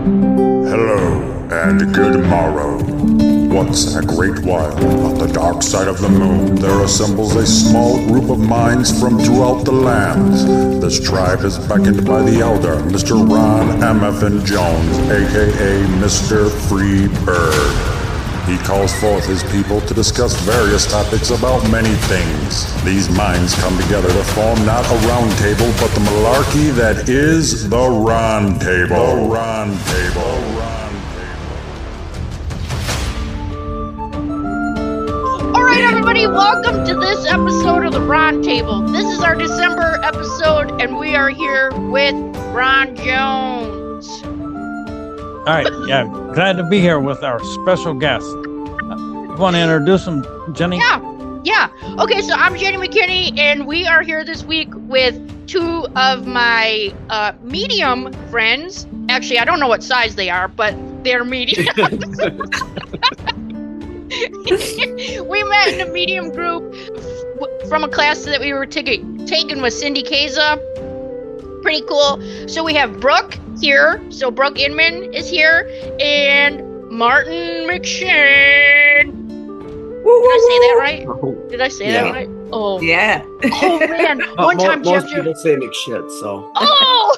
Hello and good morrow. Once in a great while, on the dark side of the moon, there assembles a small group of minds from throughout the land. This tribe is beckoned by the elder, Mr. Ron M.F. Jones, aka Mr. Free Bird. He calls forth his people to discuss various topics about many things. These minds come together to form not a round table, but the malarkey that is the Ron Table. The Ron Table. Alright everybody, welcome to this episode of the Ron Table. This is our December episode, and we are here with Ron Jones. All right, yeah, glad to be here with our special guest. You want to introduce him, Jenny? Yeah. Okay, so I'm Jenny McKinney, and we are here this week with two of my medium friends. Actually, I don't know what size they are, but they're medium. We met in a medium group from a class that we were taking with Cindy Keza. Pretty cool. So we have Brooke here. So Brooke Inman is here, and Martin McShane. Did I say that right? Did I say that right? Oh yeah. Oh man. One time most people say McShit, so. Oh.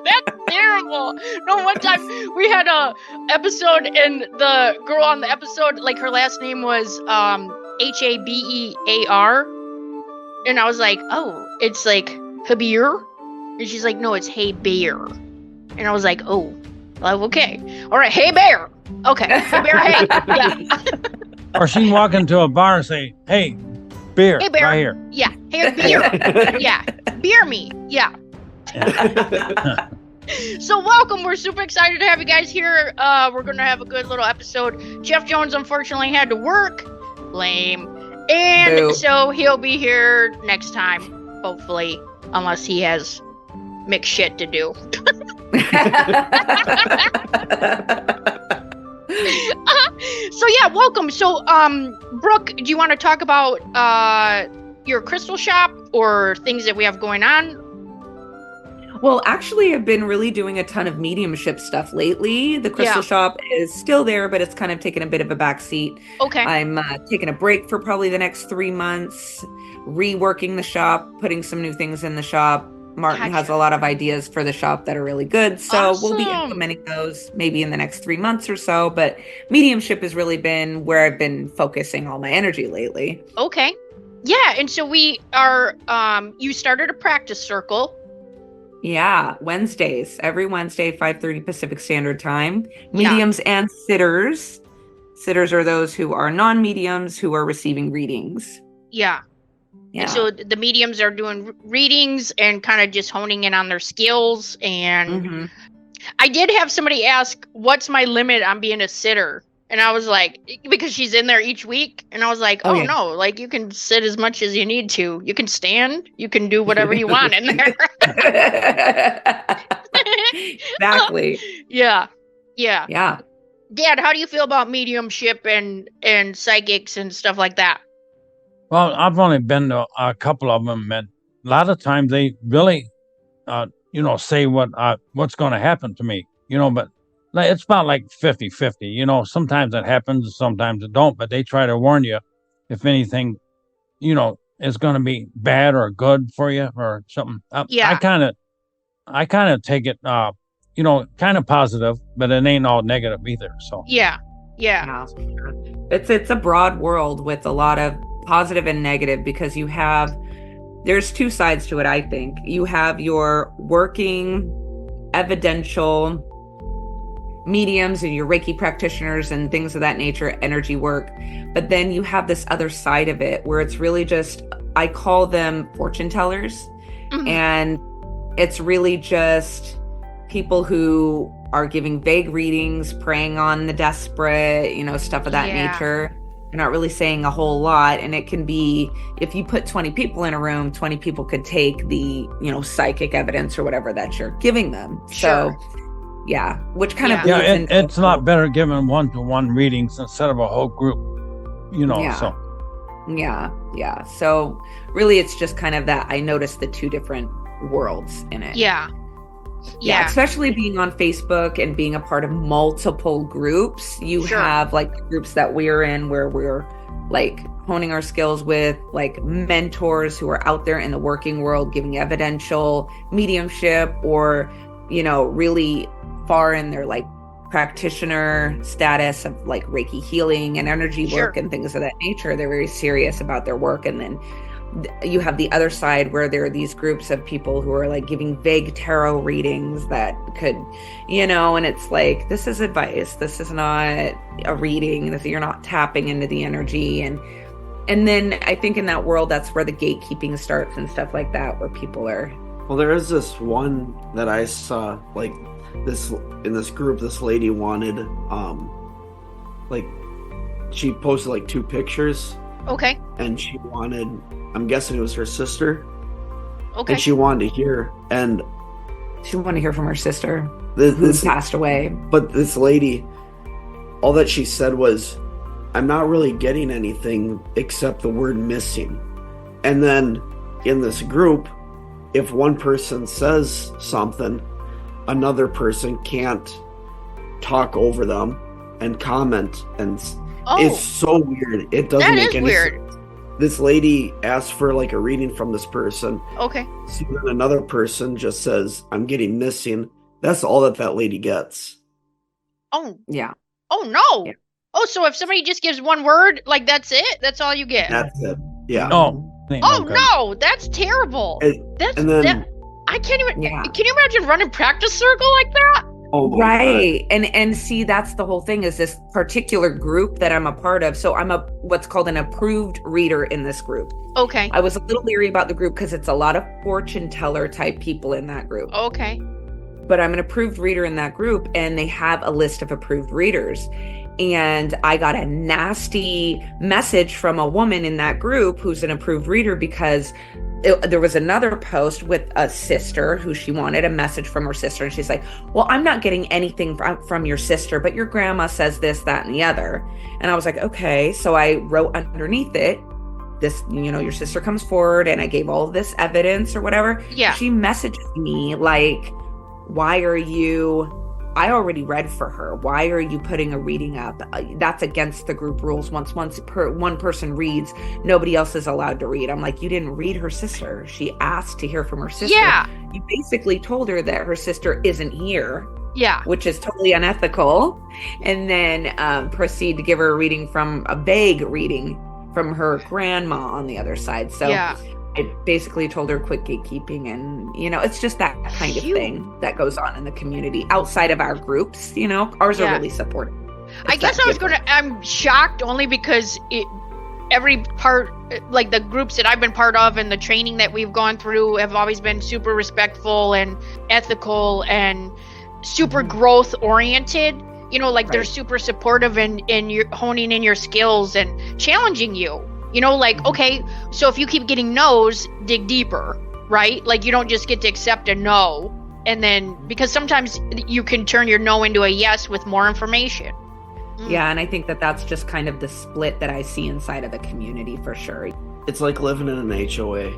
That's terrible. No, one time we had a episode, and the girl on the episode, like, her last name was Habear, and I was like, oh, it's like Habir, and she's like, no, it's Hey Bear, and I was like, oh, well, okay, all right, Hey Bear, okay, Hey Bear, hey, yeah. Or she can walk into a bar and say, hey, beer, Hey Bear, right here. yeah, hey beer, yeah, beer me, yeah. So welcome, we're super excited to have you guys here. We're gonna have a good little episode. Jef Jones unfortunately had to work, lame, and so he'll be here next time, hopefully, unless he has mixed shit to do. So yeah, welcome. So Brooke, do you want to talk about your crystal shop or things that we have going on? Well, actually, I've been really doing a ton of mediumship stuff lately. The crystal shop is still there, but it's kind of taken a bit of a backseat. Okay. I'm taking a break for probably the next 3 months, reworking the shop, putting some new things in the shop. Martin has a lot of ideas for the shop that are really good, so we'll be implementing those maybe in the next 3 months or so. But mediumship has really been where I've been focusing all my energy lately. Okay. Yeah, and so we are, you started a practice circle. Yeah, Wednesdays, every Wednesday, 5:30 Pacific Standard Time. Mediums and sitters. Sitters are those who are non-mediums who are receiving readings. Yeah. And so the mediums are doing readings and kind of just honing in on their skills. And I did have somebody ask, what's my limit on being a sitter? And I was like, because she's in there each week. And I was like, oh no, like, you can sit as much as you need to. You can stand. You can do whatever you want in there. Exactly. Yeah. Dad, how do you feel about mediumship and psychics and stuff like that? Well, I've only been to a couple of them, and a lot of times they really, say what's going to happen to me, but it's about like 50-50, sometimes it happens, sometimes it don't, but they try to warn you if anything, is going to be bad or good for you or something. I kind of take it, kind of positive, but it ain't all negative either. So yeah. It's a broad world with a lot of positive and negative, because there's two sides to it. I think you have your working evidential mediums and your Reiki practitioners and things of that nature, energy work. But then you have this other side of it where it's really just, I call them fortune tellers. And it's really just people who are giving vague readings, preying on the desperate, stuff of that nature. They're not really saying a whole lot. And it can be, if you put 20 people in a room, 20 people could take the, psychic evidence or whatever that you're giving them. Sure. So yeah, which kind of it's a lot better giving one-to-one readings instead of a whole group, so. Yeah. So really it's just kind of that I noticed the two different worlds in it. Yeah. Yeah. Especially being on Facebook and being a part of multiple groups. You have like groups that we're in where we're like honing our skills with like mentors who are out there in the working world giving evidential mediumship, or, you know, really far in their like practitioner status of like Reiki healing and energy work and things of that nature. They're very serious about their work. And then you have the other side where there are these groups of people who are like giving vague tarot readings that could, you know, and it's like, this is advice. This is not a reading. You're not tapping into the energy. And then I think in that world, that's where the gatekeeping starts and stuff like that, where people are. Well, there is this one that I saw, like this in this group, this lady wanted, like she posted like 2 pictures. Okay. And she wanted, I'm guessing it was her sister. Okay. And she wanted to hear, and she wanted to hear from her sister who passed away. But this lady, all that she said was, I'm not really getting anything except the word missing. And then in this group, if one person says something, another person can't talk over them and comment, and it's so weird. It doesn't make any sense. This lady asked for like a reading from this person. Okay. So then another person just says, I'm getting missing. That's all that lady gets. Oh. Yeah. Oh, no. Yeah. Oh, so if somebody just gives one word, like that's it? That's all you get? That's it. Yeah. Oh, no. That's terrible. I can't even. Yeah. Can you imagine running practice circle like that? Oh my God. And see, that's the whole thing, is this particular group that I'm a part of. So I'm what's called an approved reader in this group. Okay. I was a little leery about the group because it's a lot of fortune teller type people in that group. Okay. But I'm an approved reader in that group, and they have a list of approved readers. And I got a nasty message from a woman in that group who's an approved reader, because there was another post with a sister who she wanted a message from her sister. And she's like, well, I'm not getting anything from your sister, but your grandma says this, that, and the other. And I was like, okay. So I wrote underneath it, this, you know, your sister comes forward, and I gave all of this evidence or whatever. Yeah. She messaged me like, why are you, I already read for her. Why are you putting a reading up? That's against the group rules. Once one person reads, nobody else is allowed to read. I'm like, you didn't read her sister. She asked to hear from her sister. Yeah. You basically told her that her sister isn't here. Yeah. Which is totally unethical. And then proceed to give her a vague reading from her grandma on the other side. So yeah. I basically told her quit gatekeeping, and, you know, it's just that kind of thing that goes on in the community outside of our groups. You know, ours are really supportive. I guess I'm shocked only because every part, like the groups that I've been part of and the training that we've gone through have always been super respectful and ethical and super growth oriented. You know, like they're super supportive and you're honing in your skills and challenging you. You know, like, okay, so if you keep getting no's, dig deeper, right? Like, you don't just get to accept a no. And then, because sometimes you can turn your no into a yes with more information. Yeah, and I think that's just kind of the split that I see inside of the community for sure. It's like living in an HOA.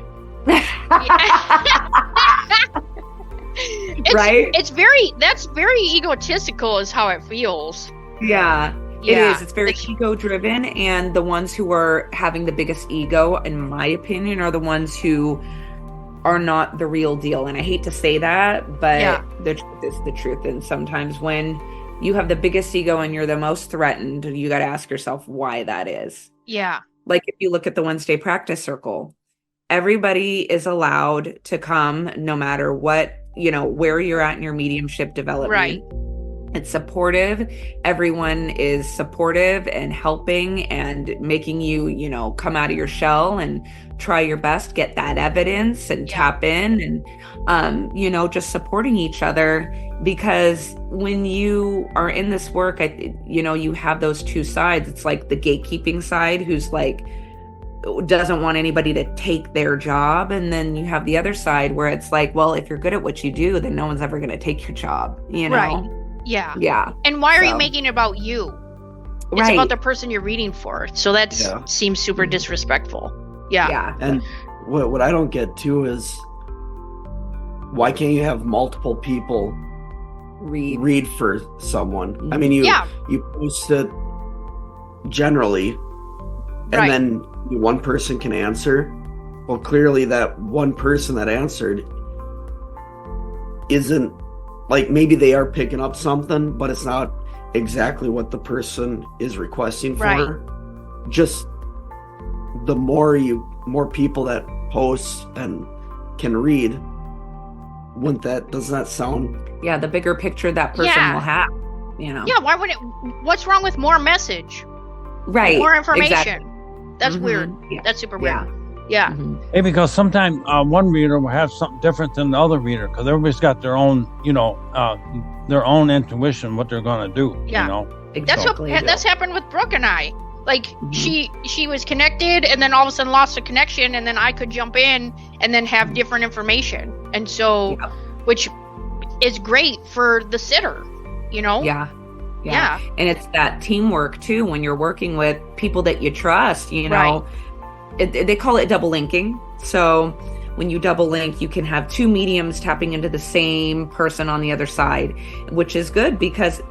Right? That's very egotistical is how it feels. Yeah. It is. It's very ego-driven, and the ones who are having the biggest ego, in my opinion, are the ones who are not the real deal. And I hate to say that, but the truth is the truth. And sometimes when you have the biggest ego and you're the most threatened, you got to ask yourself why that is. Yeah. Like if you look at the Wednesday practice circle, everybody is allowed to come no matter what, you know, where you're at in your mediumship development. Right. It's supportive. Everyone is supportive and helping and making you, you know, come out of your shell and try your best, get that evidence and tap in and, you know, just supporting each other. Because when you are in this work, you know, you have those two sides. It's like the gatekeeping side who's like, doesn't want anybody to take their job. And then you have the other side where it's like, well, if you're good at what you do, then no one's ever going to take your job, you know? Right. Yeah. Yeah. And why are you making it about you? It's about the person you're reading for. So that seems super disrespectful. Yeah. Yeah. And what I don't get too is why can't you have multiple people read for someone? I mean, you post it generally, and then one person can answer. Well, clearly that one person that answered isn't, like, maybe they are picking up something, but it's not exactly what the person is requesting for. Right. Just the more people that post and can read, doesn't that sound? Yeah, the bigger picture that person will have, you know. Yeah, why would it? What's wrong with more message? Right. More information. Exactly. That's weird. Yeah. That's super weird. Yeah. Hey, because sometimes one reader will have something different than the other reader, because everybody's got their own, their own intuition, what they're going to do. Yeah. You know? Exactly. That's happened with Brooke and I. Like, she was connected, and then all of a sudden lost a connection, and then I could jump in and then have different information. And so, which is great for the sitter, you know? Yeah. And it's that teamwork too, when you're working with people that you trust, you know. They call it double linking. So when you double link, you can have two mediums tapping into the same person on the other side, which is good because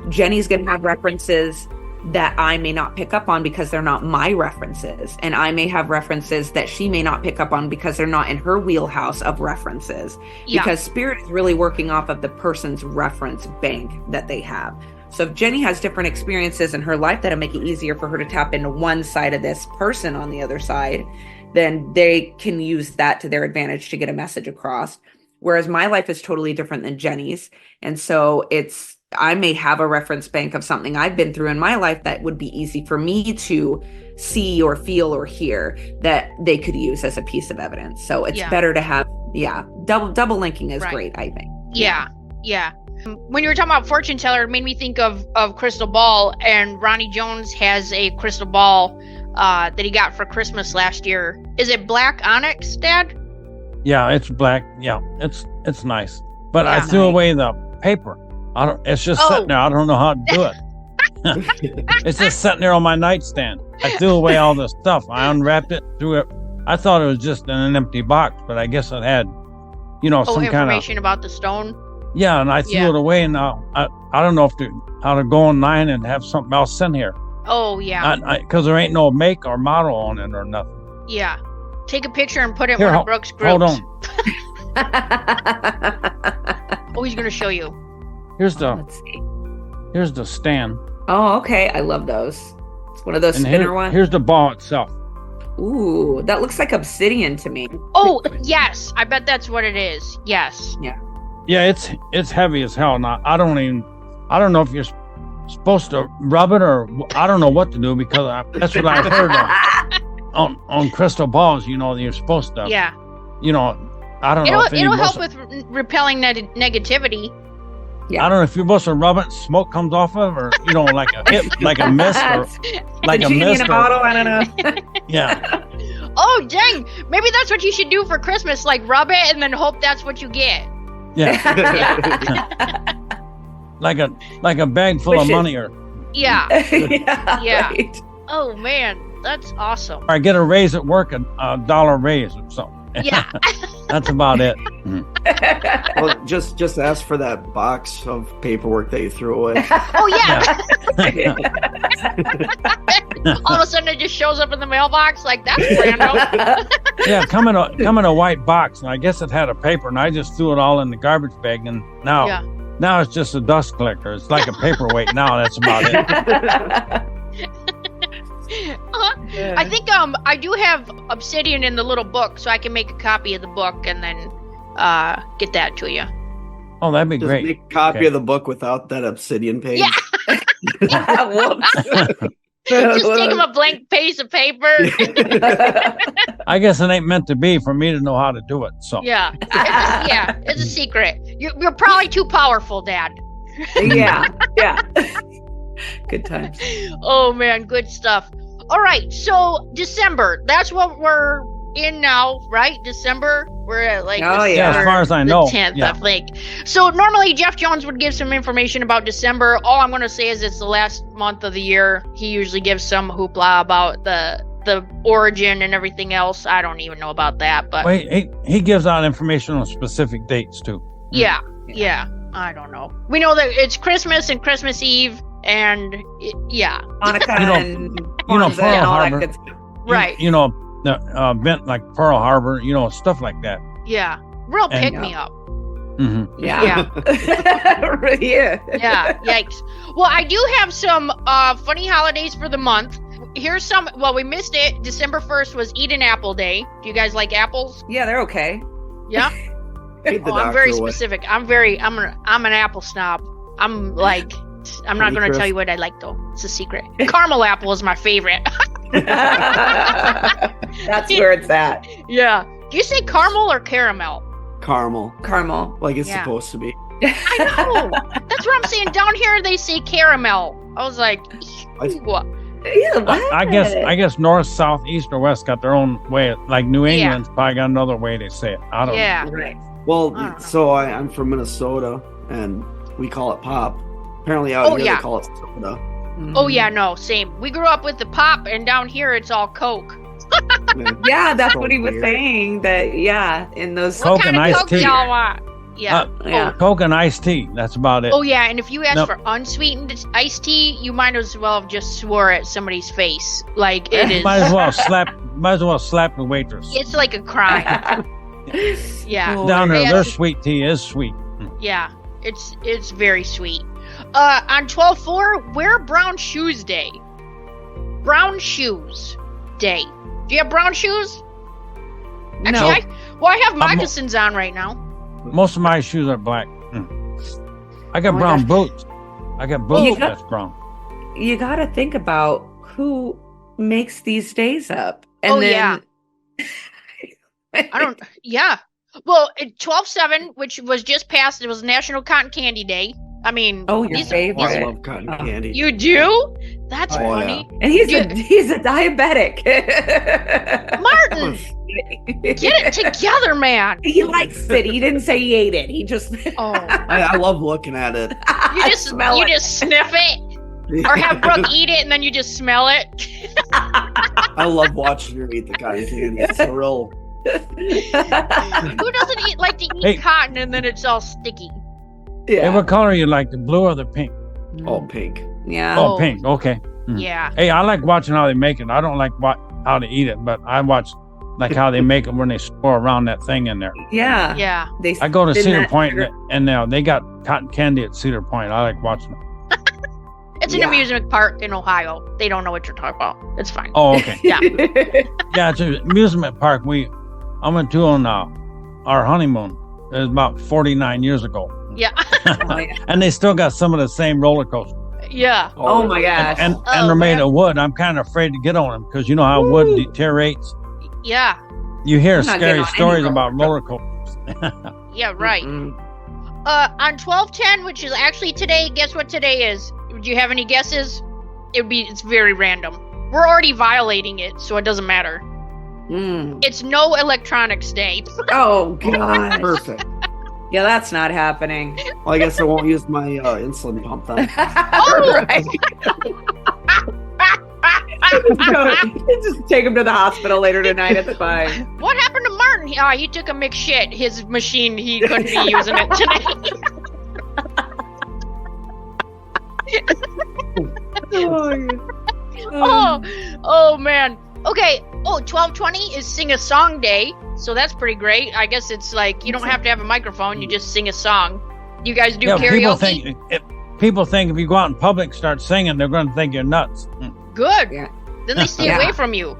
Jenny's going to have references that I may not pick up on because they're not my references. And I may have references that she may not pick up on because they're not in her wheelhouse of references. Because Spirit is really working off of the person's reference bank that they have. So if Jenny has different experiences in her life that'll make it easier for her to tap into one side of this person on the other side, then they can use that to their advantage to get a message across. Whereas my life is totally different than Jenny's. And so I may have a reference bank of something I've been through in my life that would be easy for me to see or feel or hear that they could use as a piece of evidence. So it's better to have, double linking is great, I think. Yeah. When you were talking about fortune teller, it made me think of crystal ball, and Ronnie Jones has a crystal ball that he got for Christmas last year. Is it black onyx, Dad? Yeah, it's black. Yeah, it's nice. But I threw away the paper. It's just sitting there. I don't know how to do it. It's just sitting there on my nightstand. I threw away all the stuff. I unwrapped it, threw it. I thought it was just in an empty box, but I guess it had, some kind of information about the stone. Yeah, and I threw it away, and now I don't know how to go online and have something else in here. Oh, yeah. Because there ain't no make or model on it or nothing. Yeah. Take a picture and put it in one of Brooke's groups. Hold on. He's going to show you. Here's the Let's see. Here's the stand. Oh, okay. I love those. It's one of those spinner ones. Here's the ball itself. Ooh, that looks like obsidian to me. Oh, yes. I bet that's what it is. Yes. Yeah, it's heavy as hell. Now, I don't know if you're supposed to rub it or I don't know what to do, because that's what I've heard on crystal balls. You're supposed to. Yeah. I don't know. It'll help with repelling negativity. Yeah. I don't know if you're supposed to rub it and smoke comes off of it, or like a mist or like a mist in a bottle. I don't know. Yeah. Oh, dang! Maybe that's what you should do for Christmas. Like rub it and then hope that's what you get. Yeah. like a bag full of money or. Yeah. Yeah. Right. Oh man, that's awesome. I get a raise at work, a dollar raise or something. Yeah. That's about it. Well, just ask for that box of paperwork that you threw away. Oh yeah. All of a sudden it just shows up in the mailbox like that's random. Yeah, come in a white box, and I guess it had a paper, and I just threw it all in the garbage bag, and now it's just a dust collector. It's like a paperweight now. That's about it. I think I do have obsidian in the little book, so I can make a copy of the book and then get that to you. Oh, that'd be great. Make a copy of the book without that obsidian page. Yeah. Just take him a blank piece of paper. I guess it ain't meant to be for me to know how to do it. So yeah, it's a secret. You're probably too powerful, Dad. Yeah. Good times. Oh man, good stuff. All right, so December. That's what we're in now, right? December. We're at as far as I know, 10th, I think. So normally Jef Jones would give some information about December. All I'm going to say is it's the last month of the year. He usually gives some hoopla about the the origin and everything else. I don't even know about that, but he gives out information on specific dates too. Yeah. I don't know. We know that it's Christmas and Christmas Eve, and Hanukkah and Pearl Harbor. Right. The event like Pearl Harbor, stuff like that. Yeah. Real pick me up. Mm-hmm. Yeah. Yeah. Yikes. Well, I do have some funny holidays for the month. Here's some. Well, we missed it. December 1st was Eat an Apple Day. Do you guys like apples? Yeah, they're okay. Yeah. I'm very specific. I'm an apple snob. I'm not going to tell you what I like though. It's a secret. Caramel apple is my favorite. That's where it's at. Yeah. Do you say caramel or caramel? Caramel. Like it's supposed to be. I know. That's what I'm saying. Down here they say caramel. I was like, what? Yeah, what? I guess north, south, east, or west got their own way. Like New England's probably got another way they say it. I don't know. Yeah. Right. Well, so I'm from Minnesota, and we call it pop. Apparently out here they call it soda. Oh yeah, no, same. We grew up with the pop, and down here it's all Coke. Yeah, that's what he was saying. That in those Coke and iced tea. Y'all want? Yeah. Coke and iced tea. That's about it. Oh yeah, and if you ask for unsweetened iced tea, you might as well have just swore at somebody's face. Like it is. Might as well slap the waitress. It's like a crime. Yeah. Down there, their sweet tea is sweet. Yeah, it's very sweet. On 12/4, wear brown shoes day. Brown shoes day. Do you have brown shoes? Actually, I have moccasins on right now. Most of my shoes are black. I got brown boots. I got boots that's brown. You got to think about who makes these days up. And I don't. Yeah. Well, 12/7, which was just passed, it was National Cotton Candy Day. I mean, your favorite. I love cotton candy. You do? That's funny. Yeah. And he's a diabetic. Martin, get it together, man. He likes it. He didn't say he ate it. He just. I love looking at it. You just sniff it, or have Brooke eat it, and then you just smell it. I love watching her eat the cotton candy. It's a real. Who doesn't like to eat cotton and then it's all sticky? Yeah. Hey, what color you like, the blue or the pink? Oh, pink. Yeah. Oh, pink. Okay. Yeah. Hey, I like watching how they make it. I don't like how to eat it, but I watch like how they make it when they store around that thing in there. Yeah. Yeah. I go to Cedar Point, and now they got cotton candy at Cedar Point. I like watching it. It's an amusement park in Ohio. They don't know what you're talking about. It's fine. Oh, okay. Yeah. Yeah, it's an amusement park I went to on our honeymoon. It was about 49 years ago. Yeah. And they still got some of the same roller coasters. Yeah. Oh my gosh. And they're made of wood. I'm kind of afraid to get on them because you know how wood deteriorates. Yeah. You hear scary stories about roller coasters. Yeah, right. On 12/10, which is actually today, guess what today is? Do you have any guesses? It's very random. We're already violating it, so it doesn't matter. It's No Electronics Day. Oh god. Perfect. Yeah, that's not happening. Well, I guess I won't use my insulin pump then. Right. Just take him to the hospital later tonight. It's fine. What happened to Martin? He took a McShit. His machine, he couldn't be using it tonight. Oh man. Okay. 12/20 is Sing a Song Day, so that's pretty great. I guess it's like you don't have to have a microphone; you just sing a song. You guys do karaoke? People think if you go out in public, start singing, they're going to think you're nuts. Good. Yeah. Then they stay away from you.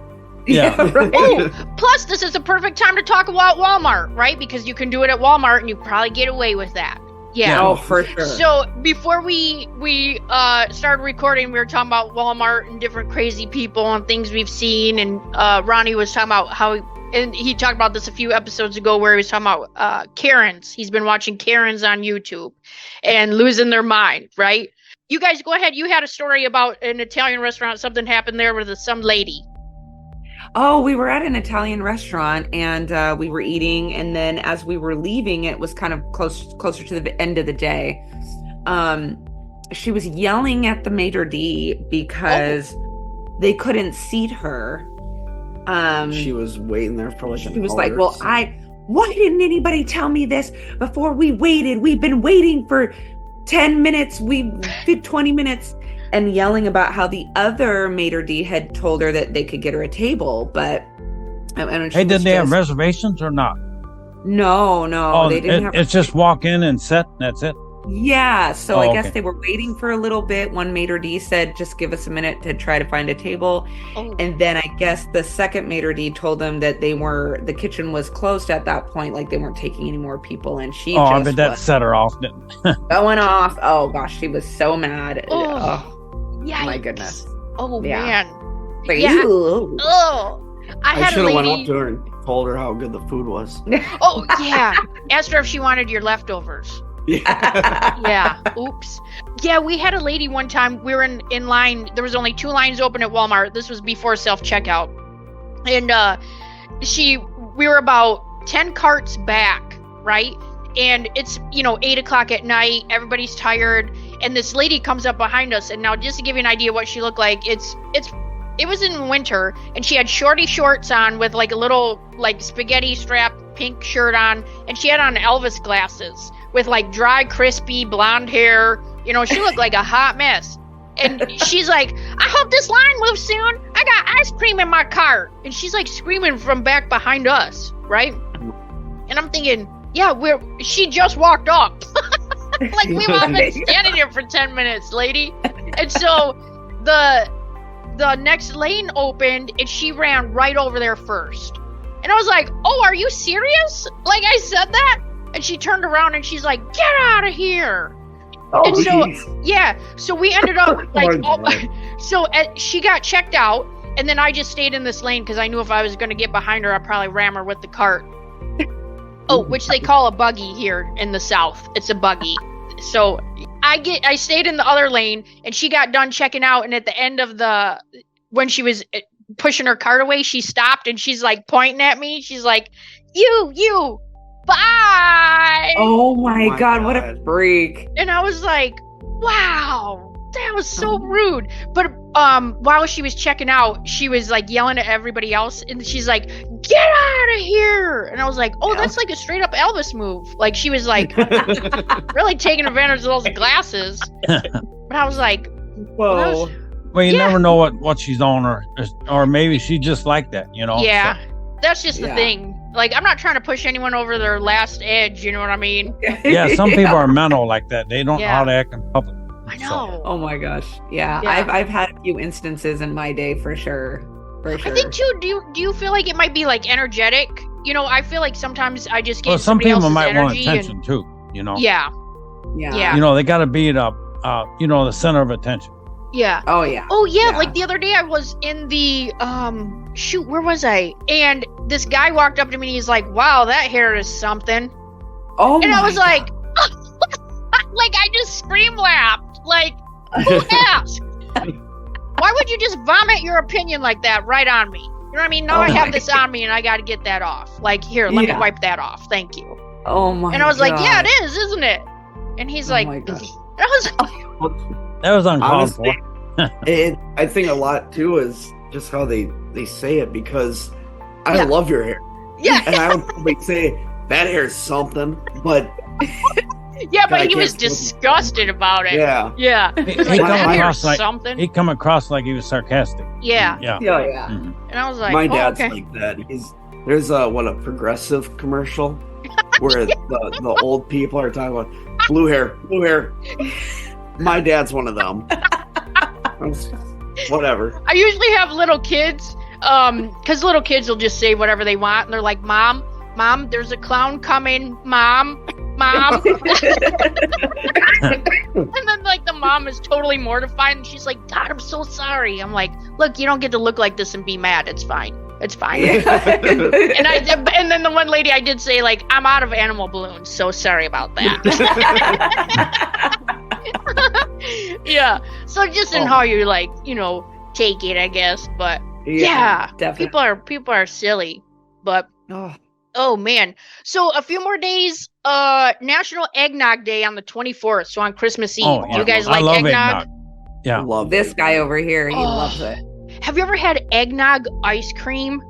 Yeah. Right. Plus, this is a perfect time to talk about Walmart, right? Because you can do it at Walmart, and you probably get away with that. Yeah. Oh, for sure. So before we started recording, we were talking about Walmart and different crazy people and things we've seen. And Ronnie was talking about and he talked about this a few episodes ago where he was talking about Karens. He's been watching Karens on YouTube and losing their mind, right? You guys go ahead. You had a story about an Italian restaurant. Something happened there with some lady. Oh, we were at an Italian restaurant and we were eating. And then as we were leaving, it was kind of closer to the end of the day. She was yelling at the maitre d' because they couldn't seat her She was waiting there for like She was like, well, why didn't anybody tell me this before we waited? We've been waiting for 10 minutes. We did 20 minutes. And yelling about how the other maitre d' had told her that they could get her a table. But hey, did they have reservations or not? No, they didn't have. It's just walk in and sit. That's it. Yeah, so I guess they were waiting for a little bit. One maitre d' said, just give us a minute to try to find a table. Oh. And then I guess the second maitre d' told them that the kitchen was closed at that point, like they weren't taking any more people. And she I bet that set her off, didn't going off. Oh gosh, she was so mad. Yikes. My goodness. Oh man. Like, yeah. Oh. I should have went up to her and told her how good the food was. Oh yeah. Asked her if she wanted your leftovers. Yeah. Oops. Yeah, we had a lady one time. We were in line. There was only 2 lines open at Walmart. This was before self-checkout. And we were about 10 carts back, right? And it's, 8:00 at night. Everybody's tired. And this lady comes up behind us. And now just to give you an idea what she looked like, it was in winter, and she had shorty shorts on with like a little like spaghetti strap pink shirt on, and she had on Elvis glasses with like dry, crispy blonde hair. She looked like a hot mess. And she's like, I hope this line moves soon. I got ice cream in my cart. And she's like screaming from back behind us, right? And I'm thinking, yeah, she just walked up. Like we've all been standing here for 10 minutes, lady. And so the next lane opened and she ran right over there first. And I was like, oh, are you serious? Like I said that? And she turned around and she's like, get out of here. Oh, and so, yeah, so we ended up she got checked out, and then I just stayed in this lane because I knew if I was going to get behind her, I'd probably ram her with the cart. Which they call a buggy here in the South. It's a buggy. So I stayed in the other lane, and she got done checking out, and at the end of when she was pushing her cart away, she stopped and she's like pointing at me. She's like, you, bye. Oh my God, what a freak. And I was like, wow, that was so rude. But while she was checking out, she was like yelling at everybody else, and she's like, get out of here. And I was like, oh, that's like a straight up Elvis move. Like she was like really taking advantage of those glasses. But I was like, whoa. Well, you never know what she's on, or maybe she just like that, Yeah, so. That's just the thing. Like, I'm not trying to push anyone over their last edge, you know what I mean? Yeah, some people are mental like that. They don't know how to act in public. I know. So. Oh my gosh. Yeah. I've had a few instances in my day for sure. I think too, do you feel like it might be like energetic? I feel like sometimes I just get some somebody people else's might energy want attention too, Yeah. They got to be the center of attention. Yeah. Oh yeah. Oh yeah. Like the other day I was in the where was I? And this guy walked up to me and he's like, wow, that hair is something. Oh, and I was like, like I just scream laughed. Like, who asked? Why would you just vomit your opinion like that right on me? You know what I mean? Now I have this on me and I got to get that off. Like, here, let me wipe that off. Thank you. Oh my God. And I was like, yeah, it is, isn't it? And he's like, my gosh. I was like, that was uncalled for. I think a lot too is just how they say it, because I love your hair. Yeah. And I would probably say that hair's something, but yeah, but he was disgusted about it. Yeah. Yeah. He come across like he was sarcastic. Yeah. Yeah. Mm-hmm. And I was like, my dad's like that. There's a Progressive commercial where the old people are talking about blue hair. My dad's one of them. Whatever. I usually have little kids, because little kids will just say whatever they want, and they're like, Mom, there's a clown coming, Mom. And then like the mom is totally mortified, and she's like, God, I'm so sorry. I'm like, look, you don't get to look like this and be mad. It's fine. Yeah. and then the one lady I did say, like, I'm out of animal balloons, so sorry about that. Yeah. So just in how you take it, I guess. But yeah definitely. People are silly. But oh man. So a few more days. National Eggnog Day on the 24th. So on Christmas Eve. Oh, yeah. You guys like eggnog? Yeah. Love this guy over here. He loves it. Have you ever had eggnog ice cream?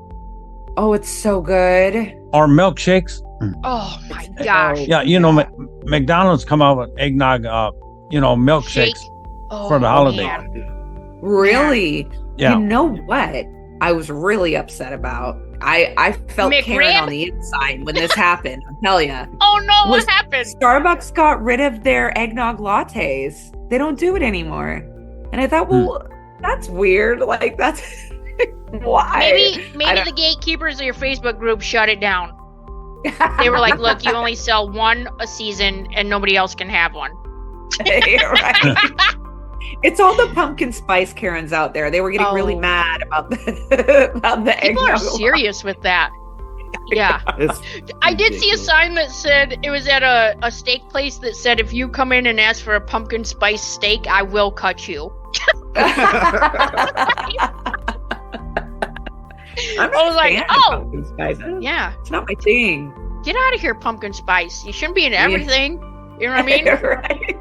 Oh, it's so good. Or milkshakes. Oh my gosh. Yeah, McDonald's come out with eggnog, milkshakes for the holiday. Man. Really? Yeah. You know what? I was really upset about. I felt Karen on the inside when this happened. I'll tell you. Oh no! What happened? Starbucks got rid of their eggnog lattes. They don't do it anymore. And I thought, well, that's weird. Like that's why? Maybe the gatekeepers of your Facebook group shut it down. They were like, "Look, you only sell one a season, and nobody else can have one." Right. It's all the pumpkin spice Karens out there. They were getting really mad about the People are serious with that. Yeah. I did see a sign that said, it was at a steak place that said, if you come in and ask for a pumpkin spice steak, I will cut you. I was like, pumpkin spice. Yeah. It's not my thing. Get out of here, pumpkin spice. You shouldn't be in everything. You know what I mean? Right.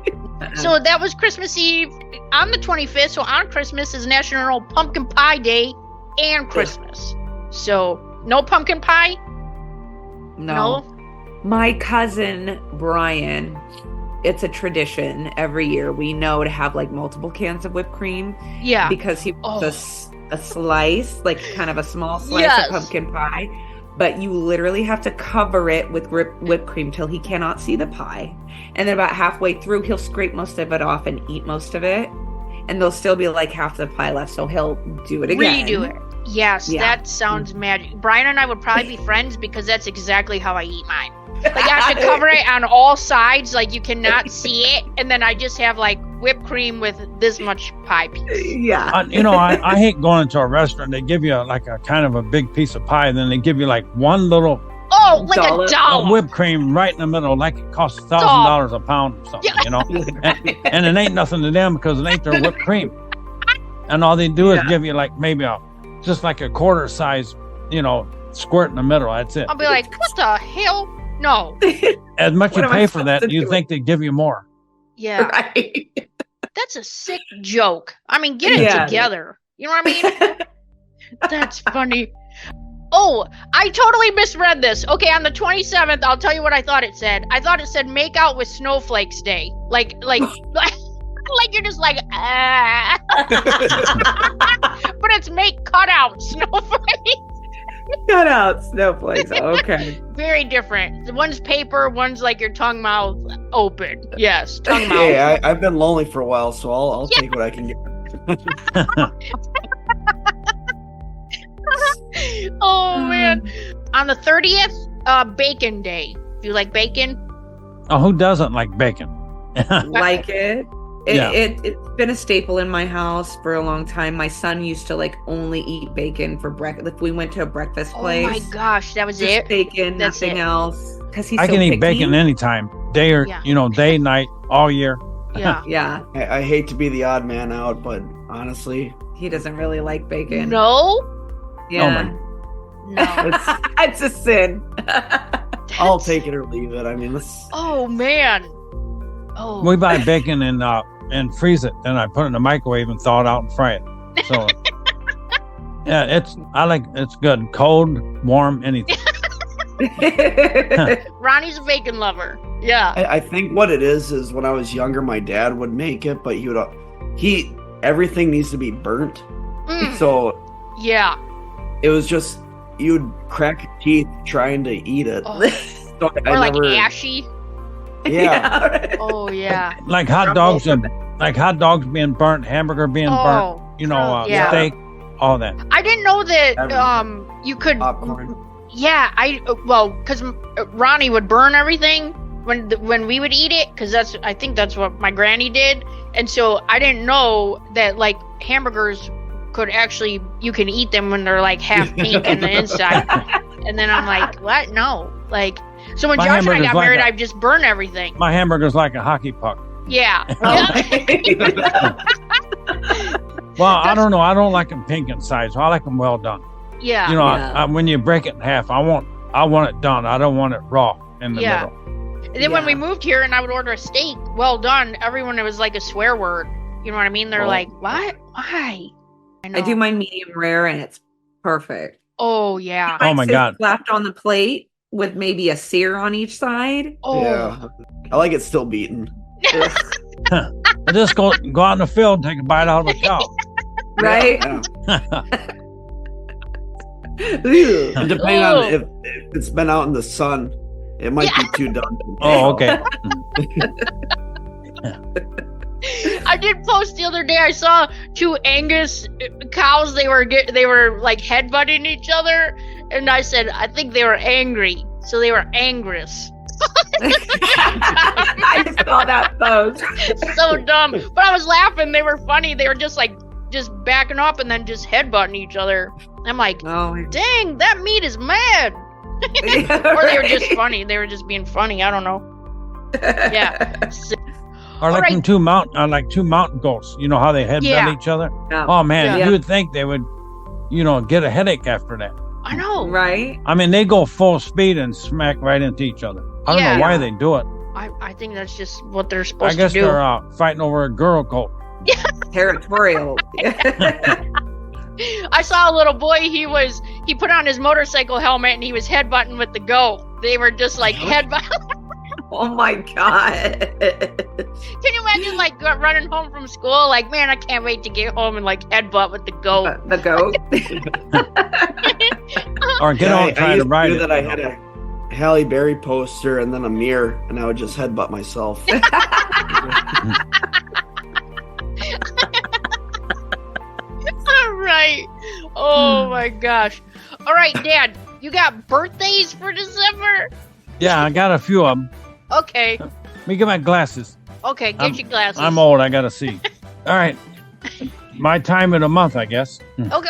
So that was Christmas Eve on the 25th. So on Christmas is National Pumpkin Pie Day and Christmas. So no pumpkin pie? No. My cousin Brian, it's a tradition every year. We know to have like multiple cans of whipped cream. Yeah. Because he puts a slice, like kind of a small slice of pumpkin pie. But you literally have to cover it with whipped cream till he cannot see the pie. And then about halfway through, he'll scrape most of it off and eat most of it. And there'll still be like half the pie left, so he'll do it again. Redo it. Yes, that sounds magic. Brian and I would probably be friends because that's exactly how I eat mine. Like I have to cover it on all sides, like you cannot see it, and then I just have like whipped cream with this much pie piece. Yeah. I hate going into a restaurant. They give you like a kind of a big piece of pie, and then they give you like one little like a dollar whipped cream right in the middle, like it costs $1,000 a pound or something, and it ain't nothing to them because it ain't their whipped cream. And all they do is give you like maybe just like a quarter size, squirt in the middle. That's it. I'll be like, what the hell? No. As much you pay for that, you think they give you more. Yeah. Right. That's a sick joke. I mean, get it together. You know what I mean? That's funny. Oh, I totally misread this. Okay, on the 27th, I'll tell you what I thought it said. I thought it said make out with snowflakes day. Like you're just like, ah. But it's make cutout snowflakes. Cutout snowflakes. Okay. Very different. One's paper, one's like your tongue mouth open. Yes, tongue mouth. Hey, I've been lonely for a while, so I'll take what I can get. Oh man. On the 30th, bacon day. Do you like bacon? Oh, who doesn't like bacon? Like it. It's been a staple in my house for a long time. My son used to like only eat bacon for breakfast. If we went to a breakfast place, oh my gosh, that was just it. Bacon, that's nothing else. Because I can eat bacon anytime, day or day, night, all year. Yeah, yeah. I hate to be the odd man out, but honestly, he doesn't really like bacon. No. Yeah. No. It's a sin. I'll take it or leave it. I mean, oh man. Oh. We buy bacon and freeze it, then I put it in the microwave and thaw it out and fry it. So yeah, it's good. Cold, warm, anything. Ronnie's a bacon lover. Yeah. I think what it is when I was younger, my dad would make it, but everything needs to be burnt. So yeah, it was just you'd crack your teeth trying to eat it. Oh. So or like ashy. Yeah. Oh yeah. Like hot dogs being burnt, hamburger being burnt, steak, all that. I didn't know that you could popcorn. Yeah, because Ronnie would burn everything when we would eat it, because I think that's what my granny did, and so I didn't know that like hamburgers could actually, you can eat them when they're like half pink in the inside, and then I'm like, what? No, like. So when Josh and I got married, I just burned everything. My hamburger's like a hockey puck. Yeah. Well, I don't know. I don't like them pink inside, so I like them well done. Yeah. When you break it in half, I want it done. I don't want it raw in the middle. And then when we moved here and I would order a steak well done, everyone, it was like a swear word. You know what I mean? They're like, what? Why? I do my medium rare and it's perfect. Oh yeah. Oh my God. Slapped on the plate with maybe a sear on each side. Oh Yeah. I like it still beaten. I just go out in the field and take a bite out of a cow. Right? Yeah. And depending on if it's been out in the sun, it might be too done. Oh, okay. I did post the other day. I saw 2 Angus cows. They were like headbutting each other, and I said I think they were angry, so they were Angus. I saw that post. So dumb, but I was laughing. They were funny. They were just backing up and then just headbutting each other. I'm like, Oh, dang, that meat is mad. Or they were just funny. They were just being funny. I don't know. Yeah. Or like Alright. two mountain goats. You know how they headbutt Yeah. each other? Yeah. Oh man, Yeah. you would think they would, get a headache after that. I know. Right? I mean, they go full speed and smack right into each other. I don't Yeah. know why they do it. I think that's just what they're I supposed guess to do. they're fighting over a girl goat. Territorial. I saw a little boy. He put on his motorcycle helmet and he was headbutting with the goat. They were just like headbutt. Oh my God. Can you imagine running home from school? Like, man, I can't wait to get home and headbutt with the goat. The goat. Or get on trying to ride it. that I had a Halle Berry poster and then a mirror, and I would just headbutt myself. All right. Oh my gosh. All right, Dad. You got birthdays for December? Yeah, I got a few of them. Okay. Let me get my glasses. Okay, get your glasses. I'm old. I got to see. All right. My time of the month, I guess. Okay.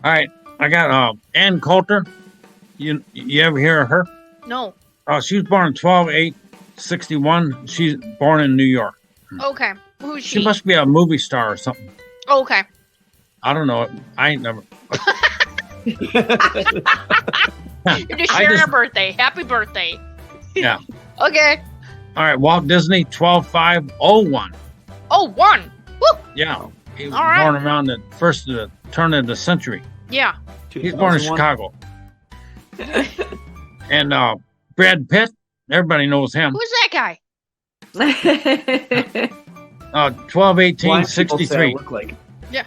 All right. I got Ann Coulter. You ever hear of her? No. She was born 12/8/61. She's born in New York. Okay. Who's she? She must be a movie star or something. Okay. I don't know. I ain't never. You're just sharing her birthday. Happy birthday. Yeah. Okay. All right. Walt Disney, 12/5/01. Oh, 1. Woo. Yeah. He was All right. born around the first of the turn of the century. Yeah. He's born in 2001. Chicago. And Brad Pitt, everybody knows him. Who's that guy? 12/18/63. Look like. Yeah.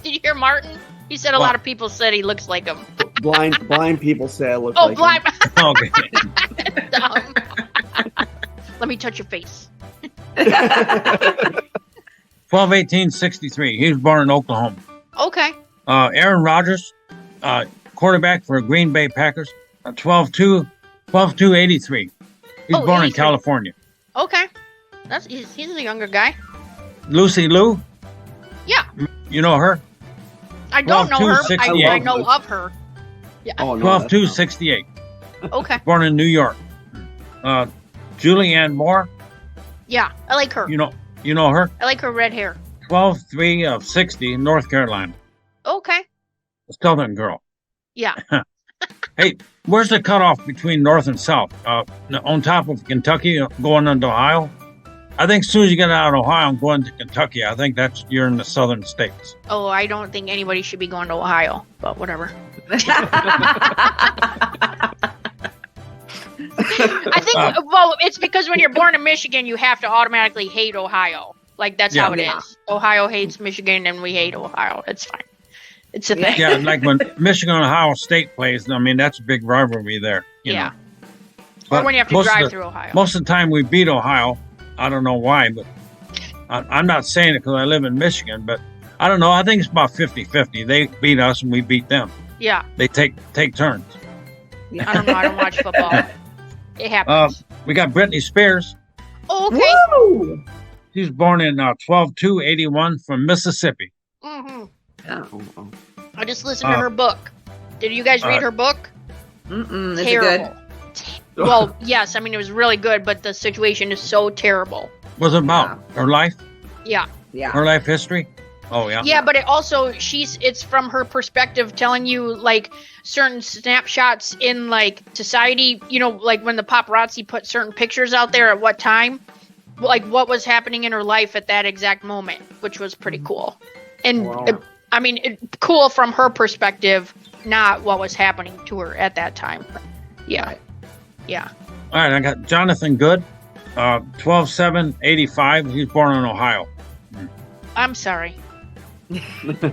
Did you hear Martin? He said a lot of people said he looks like him. Blind people say I look Oh, like. blind. Okay. Dumb. Let me touch your face. 12/18/63. He was born in Oklahoma. Okay. Aaron Rodgers, quarterback for Green Bay Packers, 12/2/83. He's born in 83. California. Okay. He's a younger guy. Lucy Liu, Yeah. you know her? I don't know her. 12/2/68. I know of her. Oh no. 12/2/68. Okay. Born in New York. Julianne Moore, Yeah. I like her. you know her? I like her red hair. 12/3/60, North Carolina. Okay. Southern girl. Yeah. Hey, where's the cutoff between North and South? On top of Kentucky, going into Ohio? I think as soon as you get out of Ohio and going to Kentucky, I think you're in the southern states. Oh, I don't think anybody should be going to Ohio, but whatever. I think, well, it's because when you're born in Michigan, you have to automatically hate Ohio. Like, that's how it is. Ohio hates Michigan, and we hate Ohio. It's fine. It's a thing. Yeah, like when Michigan and Ohio State plays, I mean, that's a big rivalry there. You know. Or when you have to drive through Ohio. Most of the time we beat Ohio. I don't know why, but I'm not saying it because I live in Michigan, but I don't know. I think it's about 50-50. They beat us and we beat them. Yeah. They take turns. I don't know. I don't watch football. It happens. We got Britney Spears. Oh, okay. Woo! She was born in 12/2/81 from Mississippi. Mm-hmm. Oh. I just listened to her book. Did you guys read her book? Mm-mm. Is Terrible. it good? Well, yes. I mean, it was really good, but the situation is so terrible. Was it about her life? Yeah. Yeah. Her life history? Oh, yeah. Yeah, but it also, it's from her perspective telling you, like, certain snapshots in, like, society, you know, like when the paparazzi put certain pictures out there at what time, like what was happening in her life at that exact moment, which was pretty cool. And Wow. I mean, cool from her perspective, not what was happening to her at that time. Yeah. Yeah. All right, I got Jonathan Good, 12/7/85. He's born in Ohio. I'm sorry. I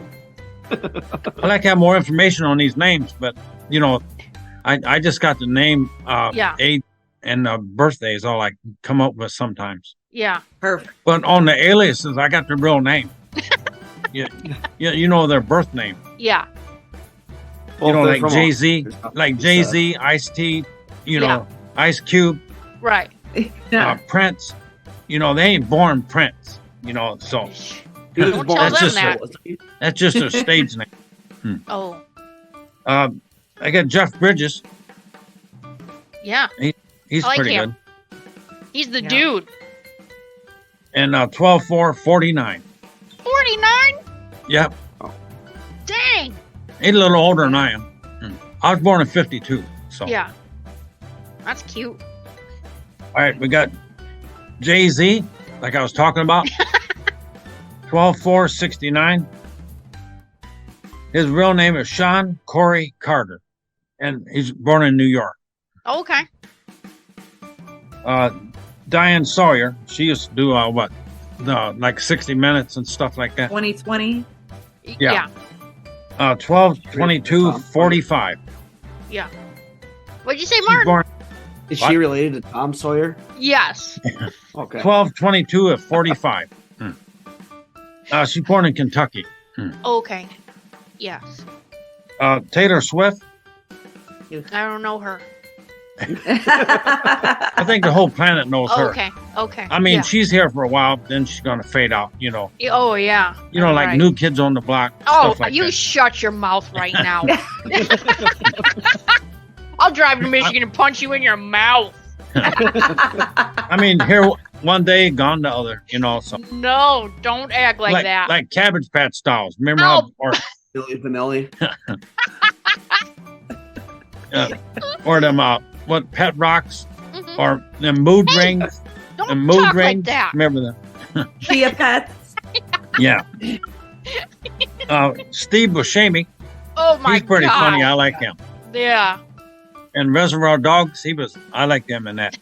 like to have more information on these names, but I just got the name, age, and birthday is all I come up with sometimes. Yeah. Perfect. But on the aliases, I got the real name. You know their birth name. Yeah. Well, Like Jay-Z, Ice-T, Ice Cube, Right. Prince. They ain't born Prince. So He was Don't born- tell that's them just that. that's just a stage name. Oh. I got Jeff Bridges. Yeah. He's I like pretty him. good. He's the Yeah. dude. And 12/4/49. 49? Yep. Dang. He's a little older than I am. I was born in 52. So Yeah. That's cute. all right, we got Jay-Z, like I was talking about. 12/4/69. His real name is Sean Corey Carter, and he's born in New York. Okay. Diane Sawyer, she used to do like 60 Minutes and stuff like that. 2020. Yeah. 12/22/45. Yeah. What'd you say, She's Martin? born Is What? she related to Tom Sawyer? Yes. Okay. 12/22/45. She's born in Kentucky. Okay. Yes. Taylor Swift, I don't know her. I think the whole planet knows her. Okay. Okay. I mean, Yeah. she's here for a while, then she's gonna fade out. Oh, yeah. Like Right. New Kids on the Block. Oh, stuff like you that. shut your mouth right now. I'll drive to Michigan and punch you in your mouth. I mean, here one day, gone the other. So No, don't act like that. like Cabbage Patch dolls. Remember No. Billy Vanilli. or them Pet Rocks Mhm. or them Mood Rings. Don't The Mood talk like Rings. that. Remember them? Chia Pets. Yeah. Steve Buscemi. Oh my He's pretty God. funny. I like him. Yeah. And Reservoir Dogs. I like them in that.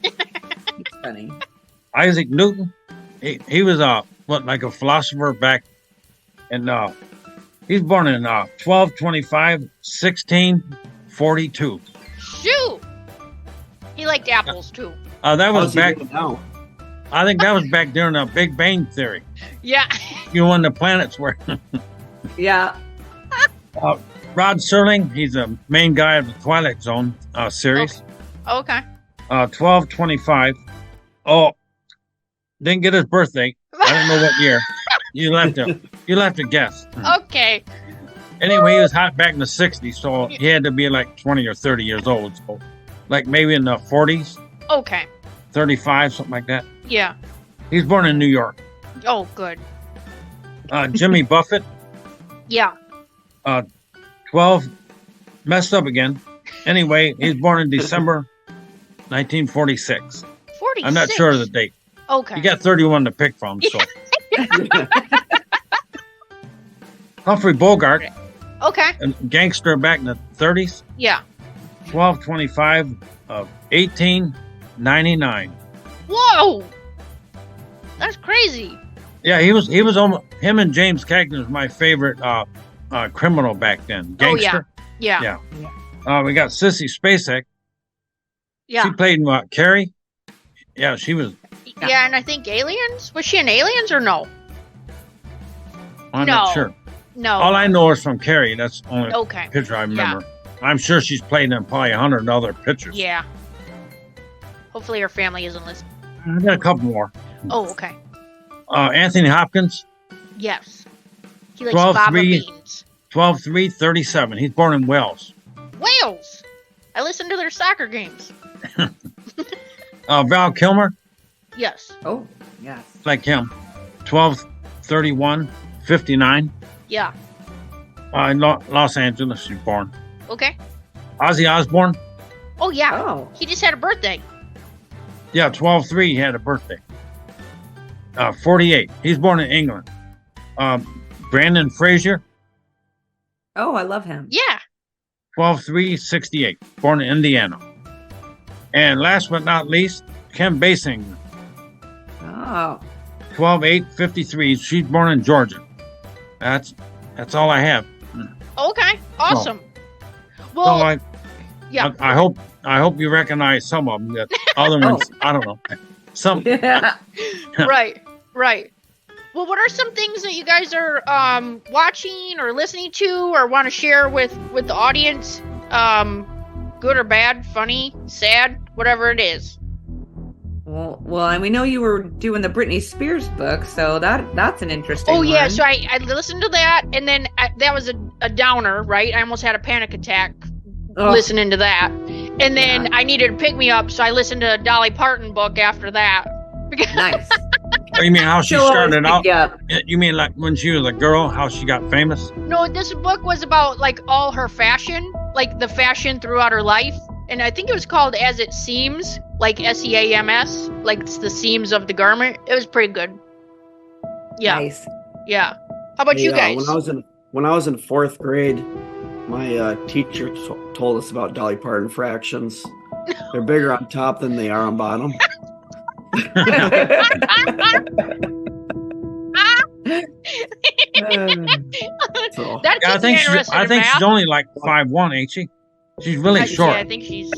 Funny. Isaac Newton. He was like a philosopher back, and he's born in 12/25/1642. Shoot. He liked apples too. That was How's he back. doing now? I think that was back during the Big Bang Theory. Yeah. When the planets were. Yeah. Rod Serling. He's the main guy of the Twilight Zone series. Okay. 12/25. Oh, didn't get his birthday. I don't know what year. You'll have to guess. Okay. Anyway, he was hot back in the 60s, so he had to be like 20 or 30 years old. So, like maybe in the 40s, Okay. 35, something like that. Yeah. He's born in New York. Oh, good. Jimmy Buffett, Yeah. 12, messed up again. Anyway, he's born in December 1946. 46. I'm not sure of the date. Okay. You got 31 to pick from, so. Humphrey Bogart, Okay. a gangster back in the 30s. Yeah. 12/25/1899. Whoa. That's crazy. Yeah, he was almost, him and James Cagney was my favorite criminal back then. Gangster. Yeah. Yeah. We got Sissy Spacek. Yeah. She played in Carrie. Yeah, she was. Yeah, and I think Aliens. Was she in Aliens or no? I'm No. not sure. No. All I know is from Carrie. That's the only Okay. picture I remember. I'm sure she's played in probably 100 other pictures. Yeah. Hopefully her family isn't listening. I got a couple more. Oh, okay. Anthony Hopkins, Yes. He likes 12, fava 3. beans. 12/3/37. He's born in Wales. Wales. I listen to their soccer games. Val Kilmer, Yes. Oh, yes. like him. 12/31/59. Yeah. Los Angeles, he's born. Okay. Ozzy Osbourne, Oh, yeah. Oh. He just had a birthday. yeah, 12/3, he had a birthday. 48, he's born in England. Brandon Frazier. Oh, I love him. Yeah. 12/3/68, born in Indiana. And last but not least, Kim Basinger. Oh. 12/8/53. She's born in Georgia. That's all I have. Okay. Awesome. So Well, I hope you recognize some of them. That other ones, I don't know. Some. right. Well, what are some things that you guys are watching or listening to or want to share with the audience? Good or bad, funny, sad, whatever it is. Well, and we know you were doing the Britney Spears book, so that's an interesting one. Yeah, so I listened to that, and then that was a downer, right? I almost had a panic attack listening to that. And then I needed to pick me up, so I listened to a Dolly Parton book after that. Nice. You mean how she started out? Yeah. You mean like when she was a girl, how she got famous? No, this book was about like all her fashion, like the fashion throughout her life. And I think it was called As It Seems, like SEAMS, like it's the seams of the garment. It was pretty good. Yeah. Nice. Yeah. How about you guys? When I was in 4th grade, my teacher told us about Dolly Parton fractions. They're bigger on top than they are on bottom. I think she's only like 5'1", ain't she? She's really short. I think she's.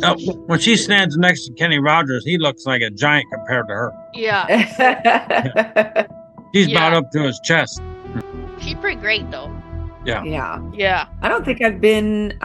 When she stands next to Kenny Rogers, he looks like a giant compared to her. Yeah. He's about up to his chest. She's pretty great though. Yeah. I don't think I've been.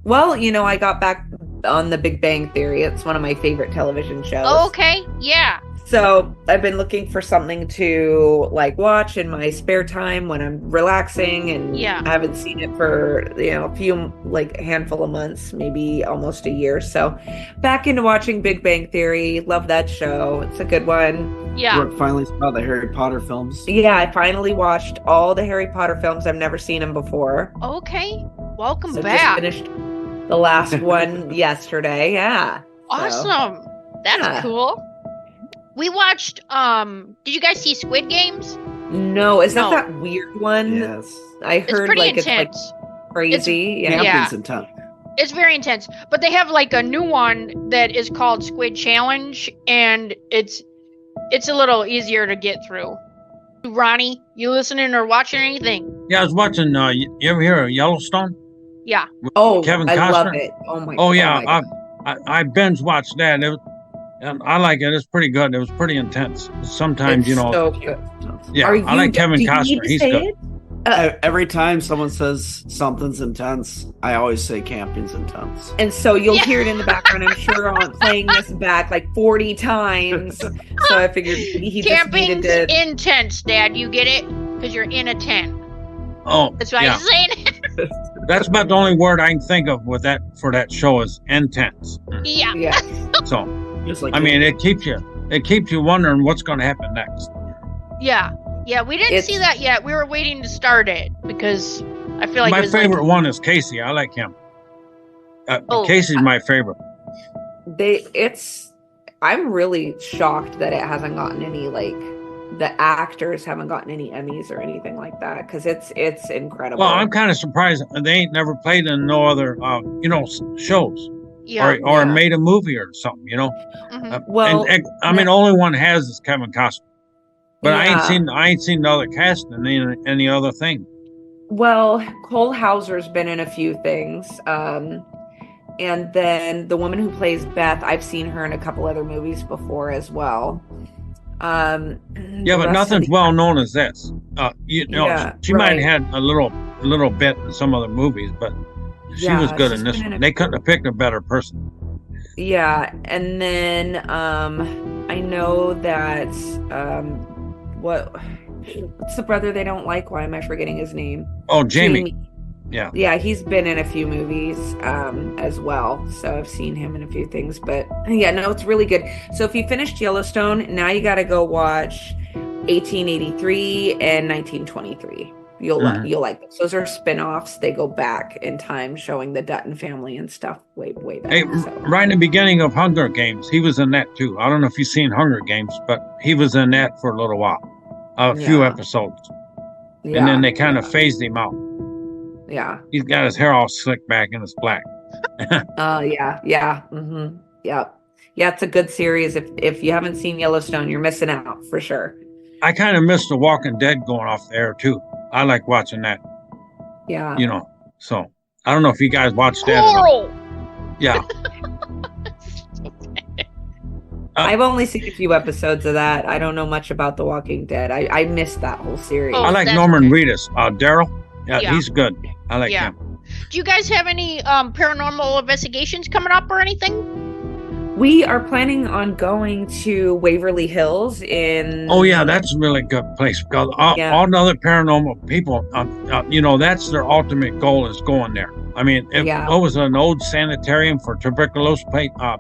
Well, I got back on The Big Bang Theory. It's one of my favorite television shows. Oh, okay. Yeah. So I've been looking for something to like watch in my spare time when I'm relaxing, and I haven't seen it for a few handful of months, maybe almost a year. So back into watching Big Bang Theory. Love that show. It's a good one. Yeah. Brooke finally saw the Harry Potter films. Yeah, I finally watched all the Harry Potter films. I've never seen them before. Okay. Welcome so back. Just finished the last one yesterday. Yeah. Awesome. That's cool. We watched, did you guys see Squid Games? No, is that weird one? Yes. I heard it's it's crazy. It's intense. It's very intense. But they have a new one that is called Squid Challenge, and it's a little easier to get through. Ronnie, you listening or watching anything? Yeah, I was watching, you ever hear of Yellowstone? Yeah. Kevin Costner? I love it. Oh my god. Oh yeah, I binge watched that. And I like it. It's pretty good. It was pretty intense. Sometimes, so good. Yeah, I like Kevin Costner. He's good. Every time someone says something's intense, I always say camping's intense. And so you'll hear it in the background. I'm sure I'm playing this back 40 times. So I figured he camping's just needed to... intense, Dad. You get it? Because you're in a tent. Oh, that's why I'm saying. That's about the only word I can think of for that show is intense. Yeah. So. It keeps you wondering what's going to happen next. Yeah, we didn't see that yet. We were waiting to start it because I feel like my favorite one is Casey. I like him. Casey's my favorite. I'm really shocked that it hasn't gotten any the actors haven't gotten any Emmys or anything like that because it's incredible. Well, I'm kind of surprised they ain't never played in no other shows. Or made a movie or something, Mm-hmm. Only one has is Kevin Costner, but I ain't seen the other cast in any other thing. Well, Cole Hauser's been in a few things, and then the woman who plays Beth, I've seen her in a couple other movies before as well. But nothing's well known as this. She might have had a little bit in some other movies, but. She was good in this one. They couldn't have picked a better person. Yeah, and then I know that what's the brother they don't like? Why am I forgetting his name? Oh, Jamie. Yeah. Yeah, he's been in a few movies as well. So I've seen him in a few things. But yeah, no, it's really good. So if you finished Yellowstone, now you got to go watch 1883 and 1923. You'll like them. Those are spin-offs. They go back in time showing the Dutton family and stuff way back. Hey, right in the beginning of Hunger Games, he was in that too. I don't know if you've seen Hunger Games, but he was in that for a little while. A few episodes. and then they kind of phased him out. Yeah. He's got his hair all slicked back and it's black. Yeah. Mm-hmm. Yeah. Yeah, it's a good series. If you haven't seen Yellowstone, you're missing out for sure. I kind of miss The Walking Dead going off the air too. I like watching that. Yeah. So I don't know if you guys watched that. Yeah. I've only seen a few episodes of that. I don't know much about The Walking Dead. I missed that whole series. I like Norman Reedus. Daryl. Yeah, he's good. I like him. Do you guys have any paranormal investigations coming up or anything? We are planning on going to Waverly Hills in... Oh, yeah, that's a really good place. Because all the other paranormal people, that's their ultimate goal is going there. I mean, it was an old sanitarium for tuberculosis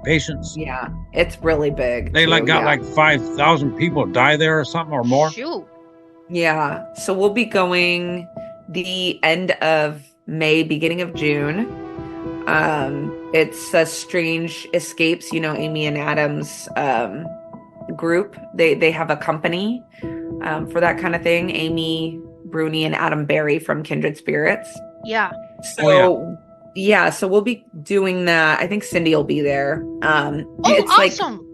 patients. Yeah, it's really big. They got 5,000 people die there or something or more. Shoot. Yeah, so we'll be going the end of May, beginning of June. It's a Strange Escapes, Amy and Adam's group. They have a company for that kind of thing. Amy Bruni and Adam Berry from Kindred Spirits. Yeah. So so we'll be doing that. I think Cindy will be there. It's awesome.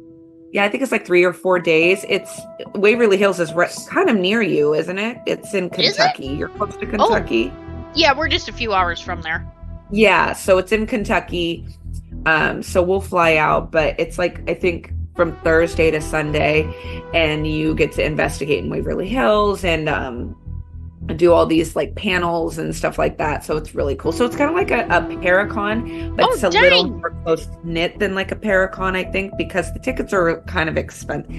I think it's 3 or 4 days. It's Waverly Hills is kind of near you, isn't it? It's in Kentucky. You're close to Kentucky. Yeah, we're just a few hours from there. Yeah, so it's in Kentucky. So we'll fly out, but it's I think from Thursday to Sunday, and you get to investigate in Waverly Hills and do all these panels and stuff like that. So it's really cool. So it's kind of like a Paracon, but it's a little more close knit than a Paracon, I think, because the tickets are kind of expensive.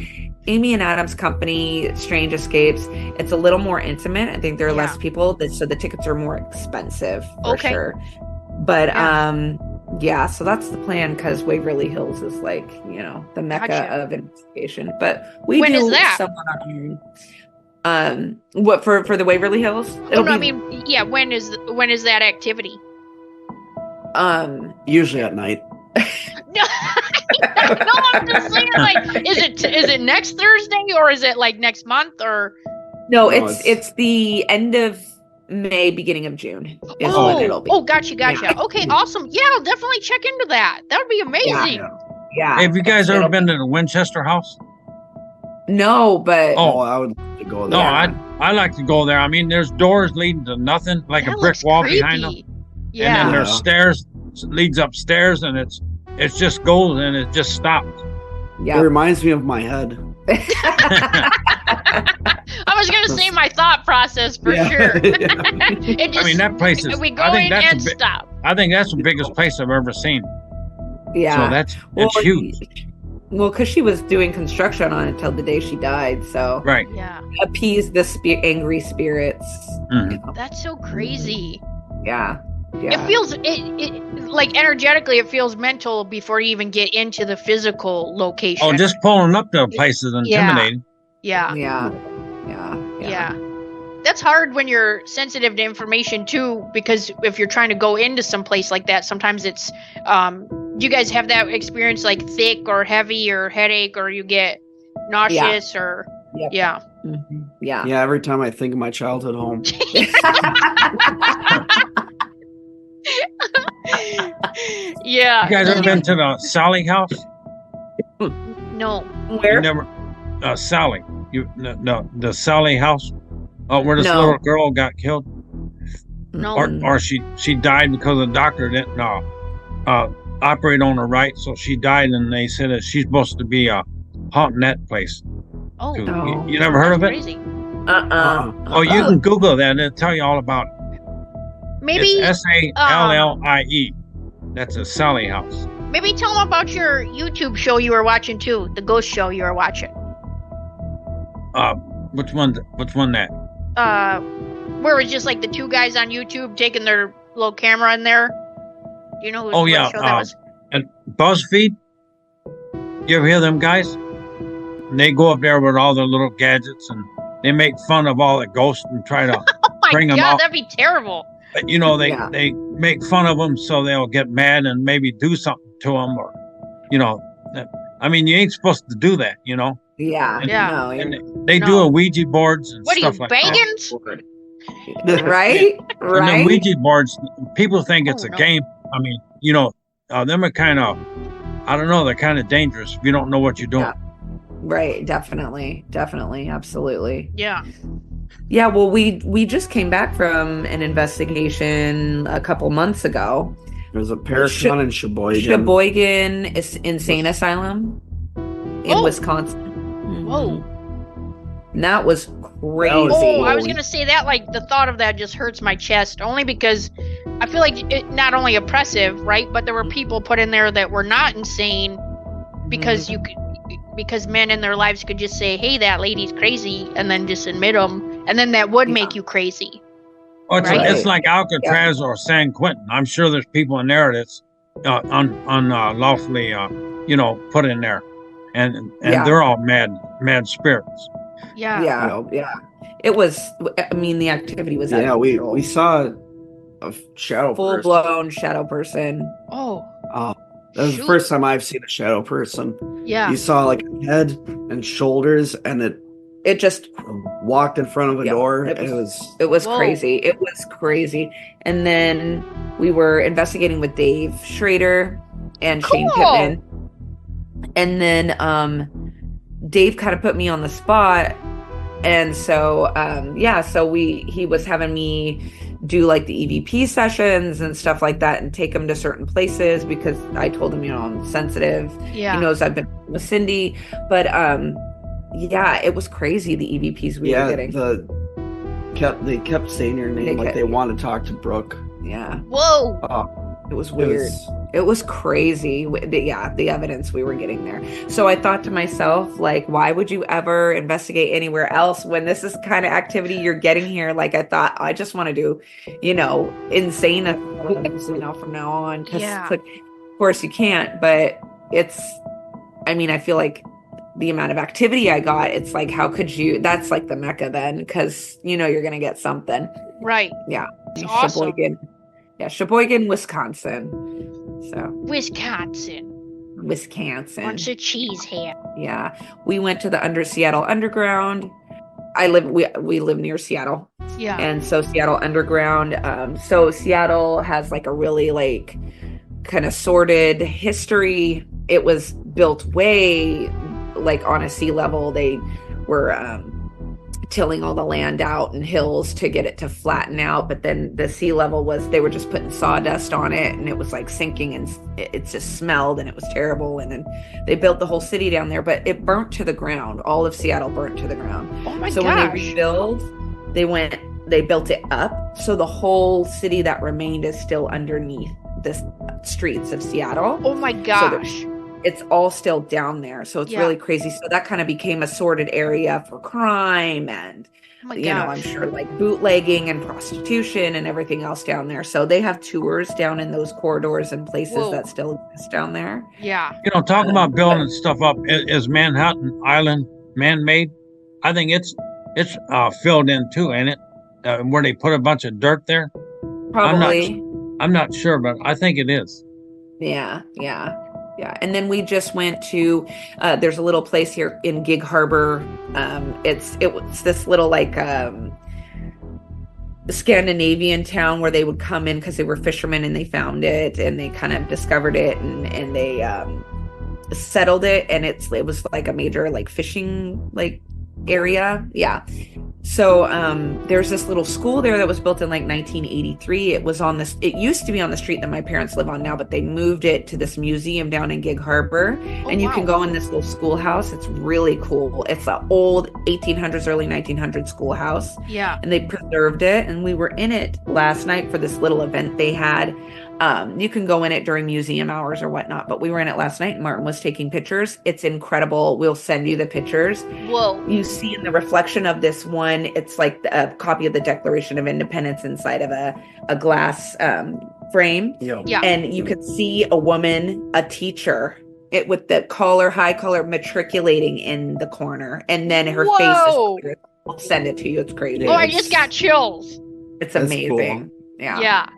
Amy and Adam's company, Strange Escapes, it's a little more intimate. I think there are less people, so the tickets are more expensive for sure. But so that's the plan, because Waverly Hills is the mecca of investigation. But when is that? What for the Waverly Hills? When is that activity? Usually at night. No, I'm just saying, is it next Thursday or is it next month or? No, it's the end of May, beginning of June is when it'll be. Oh, gotcha. Okay, awesome. Yeah, I'll definitely check into that. That would be amazing. Yeah. Have you guys ever been to the Winchester House? No, but I would like to go there. No, I like to go there. I mean, there's doors leading to nothing, a brick wall behind them. Yeah. And then there's stairs, leads upstairs, and it just goes and it just stops. Yeah. It reminds me of my head. I was going to say my thought process for sure. That place is... We go in and stop. I think that's the biggest place I've ever seen. Yeah. So it's huge. Well, because she was doing construction on it till the day she died, so... Right. Yeah. Appease the angry spirits. Mm-hmm. That's so crazy. Yeah. It feels... energetically, it feels mental before you even get into the physical location. Oh, just pulling up to a place is intimidating. Yeah. That's hard when you're sensitive to information too, because if you're trying to go into some place like that, sometimes it's do you guys have that experience thick or heavy or headache, or you get nauseous or Mm-hmm. Yeah. Every time I think of my childhood home. Yeah. You guys ever been to the Sally house? No. Where? You never Sally. The Sally house. Where this little girl got killed. No. Or she died because the doctor didn't operate on her right, so she died, and they said that she's supposed to be haunting that place. Oh. You never heard of it? Crazy. Oh, you can Google that and it'll tell you all about it. Maybe it's Sallie. That's a Sally house. Maybe tell them about your YouTube show you were watching too, the ghost show you were watching. Which one that? Where it was just the two guys on YouTube taking their little camera in there. Do you know what show that was? And BuzzFeed. You ever hear them guys? And they go up there with all their little gadgets and they make fun of all the ghosts and try to bring them out. That'd be terrible. But, they make fun of them so they'll get mad and maybe do something to them, or, you ain't supposed to do that, Yeah. And they do a Ouija boards and stuff like that. What are you, Right? And then Right? Ouija boards, people think it's a no. game. I mean, them are kind of, I don't know, they're kind of dangerous if you don't know what you're doing. Yeah. Right. Definitely. Absolutely. Yeah. Yeah. Well, we just came back from an investigation a couple months ago. There's a paracon in Sheboygan Insane Asylum in Wisconsin. Whoa. And that was crazy. Oh, I was going to say that, like, the thought of that just hurts my chest, only because I feel like it not only oppressive, right, but there were people put in there that were not insane because because men in their lives could just say, hey, that lady's crazy, and then just admit them, and then that would make you crazy. Oh, it's like Alcatraz Yeah. or San Quentin. I'm sure there's people in there that's unlawfully, put in there, and they're all mad spirits. Yeah. It was. I mean, the activity was. Yeah, we saw a shadow, full-blown shadow person. Oh. That was the first time I've seen a shadow person. Yeah. You saw like a head and shoulders, and it just walked in front of a door. It was crazy. It was crazy. And then we were investigating with Dave Schrader and Shane Pittman. And then Dave kind of put me on the spot. And so so he was having me do like the EVP sessions and stuff like that and take him to certain places because I told him, I'm sensitive. Yeah. He knows I've been with Cindy. But it was crazy, the EVPs we were getting. They kept saying your name they want to talk to Brooke. Yeah. Whoa. It was weird. It was crazy. The evidence we were getting there. So I thought to myself, like, why would you ever investigate anywhere else when this is the kind of activity you're getting here? Like, I thought, I just want to do, insane things, from now on. Because, of course, you can't. But I feel like the amount of activity I got, it's like, how could you? That's like the Mecca then, because, you're going to get something. Right. Yeah. It's awesome. Sheboygan, Wisconsin. So Wisconsin. Bunch of cheesehead. Yeah, we went to the Seattle Underground. We live near Seattle. Yeah, and so Seattle Underground. So Seattle has like a really like kind of sordid history. It was built way like on a sea level. They were tilling all the land out and hills to get it to flatten out, but then the sea level they were just putting sawdust on it and it was like sinking and it just smelled and it was terrible. And then they built the whole city down there, but it burnt to the ground. All of Seattle burnt to the ground. Oh my gosh. So when they rebuilt, they built it up, so the whole city that remained is still underneath the streets of Seattle. Oh my gosh. So it's all still down there. So it's really crazy. So that kind of became a sordid area for crime and, I'm sure like bootlegging and prostitution and everything else down there. So they have tours down in those corridors and places that still exist down there. Yeah. Talking about building stuff up, is Manhattan Island man-made? I think it's filled in too, ain't it? Where they put a bunch of dirt there? Probably. I'm not sure, but I think it is. Yeah. And then we just went to, there's a little place here in Gig Harbor. It's this little like Scandinavian town where they would come in because they were fishermen and they found it and they kind of discovered it and they settled it. And it was like a major like fishing like area. Yeah. So there's this little school there that was built in like 1983. It used to be on the street that my parents live on now, but they moved it to this museum down in Gig Harbor. And you can go in this little schoolhouse. It's really cool. It's an old 1800s, early 1900s schoolhouse. Yeah. And they preserved it. And we were in it last night for this little event they had. You can go in it during museum hours or whatnot, but we were in it last night and Martin was taking pictures. It's incredible. We'll send you the pictures. Whoa. You see in the reflection of this one, it's like a copy of the Declaration of Independence inside of a glass frame. Yeah. And you can see a woman, a teacher, with the high collar matriculating in the corner. And then her face is, I'll send it to you. It's crazy. Oh, I just got chills. It's amazing. Cool. Yeah. Yeah.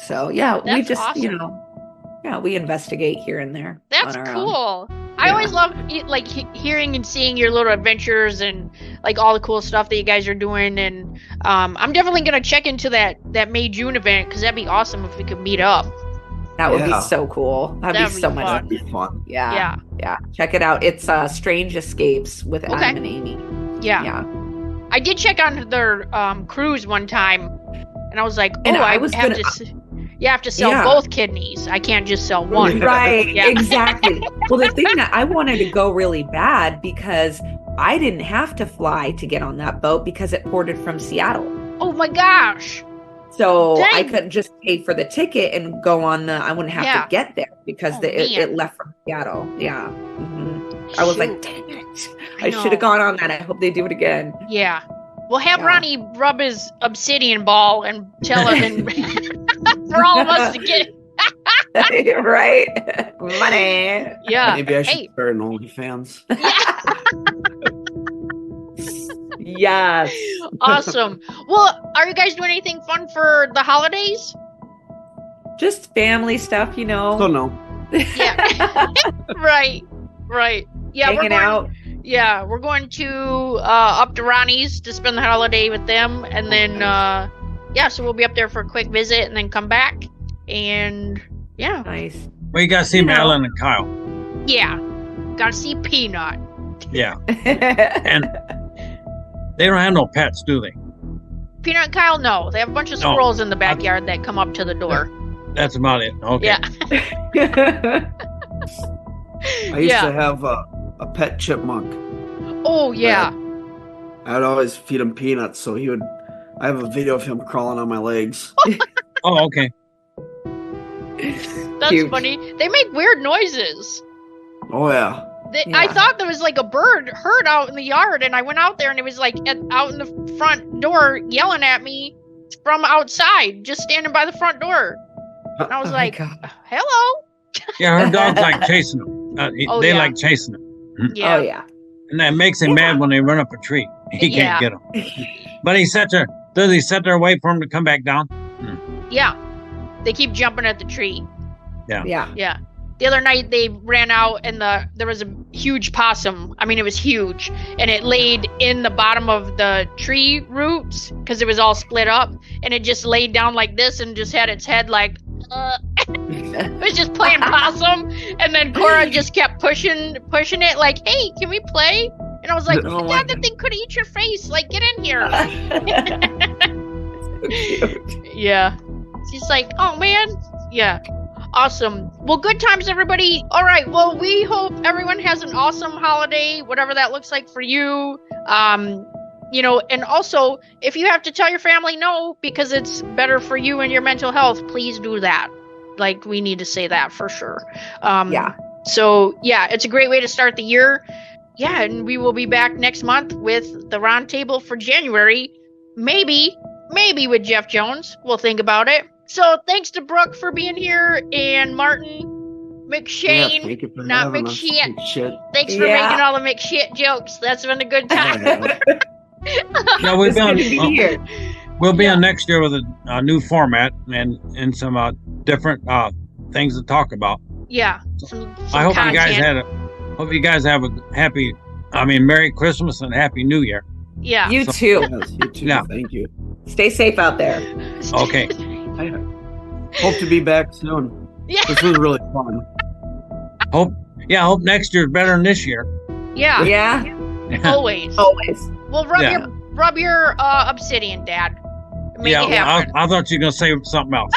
So yeah, That's we just, awesome. we investigate here and there. That's on our cool. own. I always love like hearing and seeing your little adventures and like all the cool stuff that you guys are doing. And I'm definitely gonna check into that May-June event because that'd be awesome if we could meet up. That would be so cool. That'd be so much fun. That'd be fun. Yeah. Check it out. It's Strange Escapes with Adam and Amy. Yeah. I did check on their cruise one time, and I was like, you have to sell both kidneys. I can't just sell one. Right. Exactly. Well, the thing that I wanted to go really bad because I didn't have to fly to get on that boat because it ported from Seattle. Oh my gosh. So Dang. I couldn't just pay for the ticket and go on I wouldn't have to get there because it left from Seattle. Yeah. Mm-hmm. I was like, dang it. I should have gone on that. I hope they do it again. Yeah. We'll have Ronnie rub his obsidian ball and tell him for all of us to get right? Money. Yeah. Maybe I should start an OnlyFans. Yes. Awesome. Well, are you guys doing anything fun for the holidays? Just family stuff, you know. Don't know. Yeah. Right. Yeah, hanging out. Yeah, we're going to up to Ronnie's to spend the holiday with them, and then so we'll be up there for a quick visit and then come back. And nice. Well, you gotta see Madeline and Kyle. Yeah, gotta see Peanut. Yeah, and they don't have no pets, do they? Peanut and Kyle, no. They have a bunch of squirrels in the backyard that come up to the door. That's about it. Okay. Yeah. I used to have a pet chipmunk. Oh yeah. I'd always feed him peanuts, so he would. I have a video of him crawling on my legs. Oh, okay. That's Cute. funny. They make weird noises. Oh yeah. I thought there was like a bird heard out in the yard, and I went out there, and it was like out in the front door yelling at me from outside, just standing by the front door. And I was like, "Hello." Yeah, her dog's like chasing them. They like chasing them. Yeah. Oh yeah. And that makes him mad when they run up a tree. He can't get them. But does he sit there and wait for him to come back down? Yeah. They keep jumping at the tree. Yeah. The other night they ran out and there was a huge possum. I mean, it was huge, and it laid in the bottom of the tree roots because it was all split up, and it just laid down like this and just had its head like it was just playing possum. And then Cora just kept pushing it like, "Hey, can we play?" And I was like, "Dad, that thing could eat your face. Like, get in here." So cute. Yeah. She's like, "Oh man." Yeah. Awesome. Well, good times, everybody. All right. Well, we hope everyone has an awesome holiday, whatever that looks like for you. And also, if you have to tell your family no because it's better for you and your mental health, please do that. Like, we need to say that for sure. So, it's a great way to start the year. Yeah, and we will be back next month with the roundtable for January. Maybe with Jef Jones. We'll think about it. So thanks to Brooke for being here, and Martin, McShane, thank you for not having us. McShit. Thanks for making all the McShit jokes. That's been a good time. No, we'll be on next year with a new format and some different things to talk about. Yeah. So I hope you guys have a happy, Merry Christmas and Happy New Year. Yeah. You too. Yes, you too. Yeah. Thank you. Stay safe out there. Okay. I hope to be back soon. Yeah. This was really fun. Hope next year's better than this year. Yeah. Yeah. Always. Well, rub your obsidian, Dad. Make it happen. I thought you were gonna say something else.